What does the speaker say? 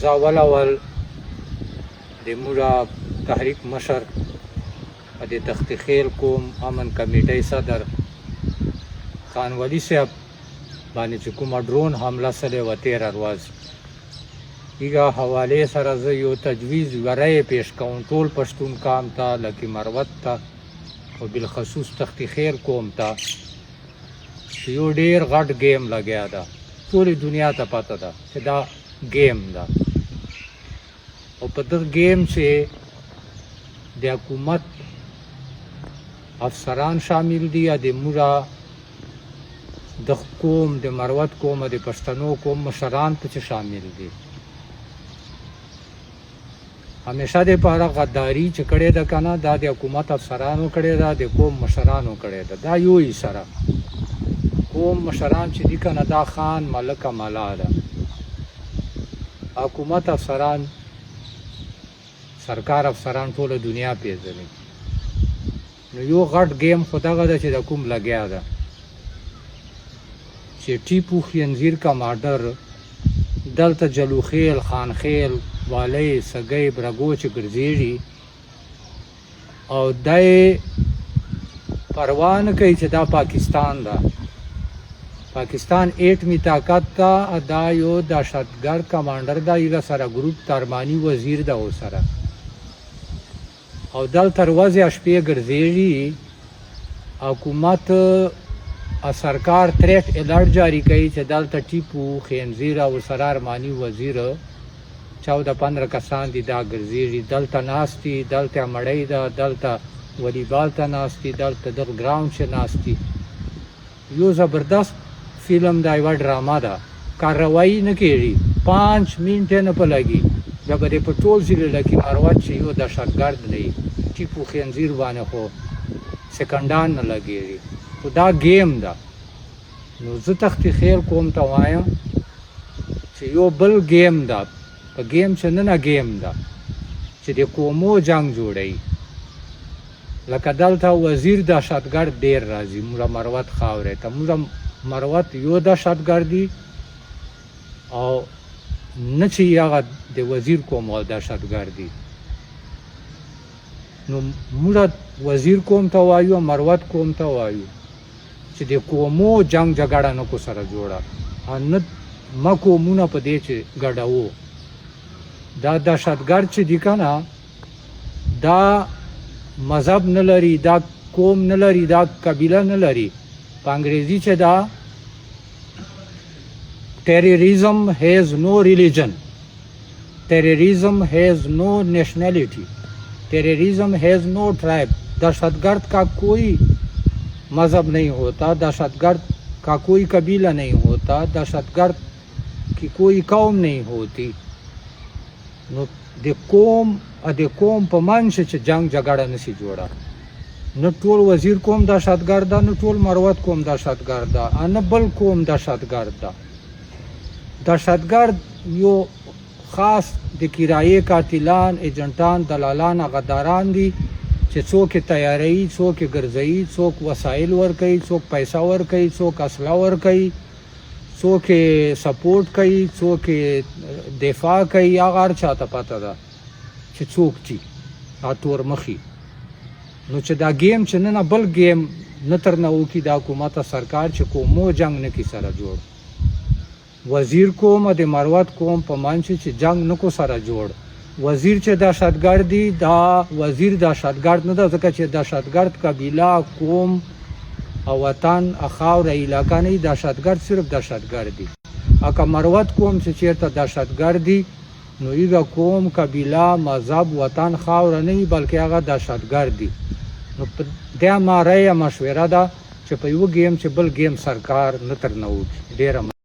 زه اول د موږ تحریک مشر د تخت خیل کوم امن کمیټۍ صدر خان ولی صاحب باندې چې کومه ډرون حمله سوې وه تېره ورځ هغه حوالې سره زه یو تجویز ورای پیش کوم ټول پښتون قام ته لکه مروت ته او بالخصوص تخت خیل قوم ته چې یو ډېر غټ ګیم لګیا ده ټولې دنیا ته پته ده چې دا ګیم ده او په دغه ګیم چې د حکومت افسران شامل دي یا د موږ د قوم د مروت قوم د پښتنو قوم مشران پکې شامل دي همیشه دپاره غداري چې کړې ده که نه دا د حکومت افسرانو کړې ده د قوم مشرانو کړې ده دا یو یې سره قوم مشران چې دي که نه دا خان ملک ملا ده حکومت افسران سرکار افسران ټوله دنیا پیژني نو یو غټ ګیم خو دغه ده چې د کوم لګیا ده چې ټیپو خنزیر کمانډر دلته جلوخیل خانخیل والی سګی برګو چې ګرځېږي او دا یې پروا نه کوي چې دا پاکستان ده پاکستان ایټمي طاقت ته دا یو دهشتګرد کمانډر ده هغه سره ګروپ ترمانی وزیر ده ورسره او دلته ورځې شپې ګرځېږي حکومت سرکار تریټ الرټ جاری کوي چې دلته ټیپو خنزیر او ورسره ارماني وزیر 14-15 کسان دي دا ګرځېږي دلته ناست دي دلته مړۍ ده دلته والیبال ته ناست دي دلته دغه ګراونډ چې ناست دي یو زبردست فلم دا یوه ډرامه ده کارروایي نه کېږي 5 منټه نه په لګي بیا به دې په ټول ضلع لکه مروت چې یو دهشتګرد نه وي ټیپو خنزیر باندې خو سکندان نه لګېږي خو دا ګیم ده نو زه تخت خیل قوم ته وایم چې یو بل ګیم ده په ګیم چې نه ګیم ده چې د قومو جنګ جوړوي لکه دلته وزیر دهشتګرد ډېر راځي موږ مروت خاورې ته موږ مروت یو دهشتګردي او نه چې هغه د وزیر قوم او دهشتګردي نو موږ وزیر قوم ته وایو مروت قوم ته وایو چې د قومو جنګ جګړه نه کو سره جوړه نه ما قومونه په دې چې ګډوو دا دهشتګرد چې دي که نه دا مذهب نه لري دا قوم نه لري دا قبیله نه لري په انګریزي چې دا terrorism has no religion terrorism has no nationality terrorism has no tribe दहशतगर्द का कोई मजहब नहीं होता दहशतगर्द का कोई कबीला नहीं होता दहशतगर्द की कोई कौम नहीं होती نو د قوم په منځ چې جنګ جګړه نشي جوړه نه ټول وزیر قوم دهشتګرد ده نه ټول مروت قوم دهشتګرد ده نه بل قوم دهشتګرد ده دهشتګرد یو خاص د کرایې قاتلان ایجنټان دلالان غداران دي چې څوک یې تیاروي څوک یې ګرځوي څوک وسایل ورکوي څوک پیسه ورکوي څوک اسلحه ورکوي څوک یې سپورټ کوي څوک یې دفاع کوي هغه هر چاته پته ده چې څوک دي دا تور مخي نو چې دا ګیم چې نه بل ګیم نه ترنه وکړي د حکومت سرکار چې کومو جنګ نه کړي سره جوړ وزیر قوم د مروت قوم په منځ چې جنګ نه کو سره جوړ وزیر چې دهشتګرد دي دا وزیر دهشتګرد نه ده ځکه چې دهشتګرد قبیله قوم او وطن خاوره علاقه نه دهشتګرد صرف دهشتګرد دي اکه مروت قوم چې چېرته دهشتګرد دي نو هغه قوم قبیله مذهب وطن خاوره نه بلکې هغه دهشتګرد دي نو په دې ما رایه مشوره ده چې په یو ګیم چې بل ګیم سرکار نه ترنه وکړي ډېره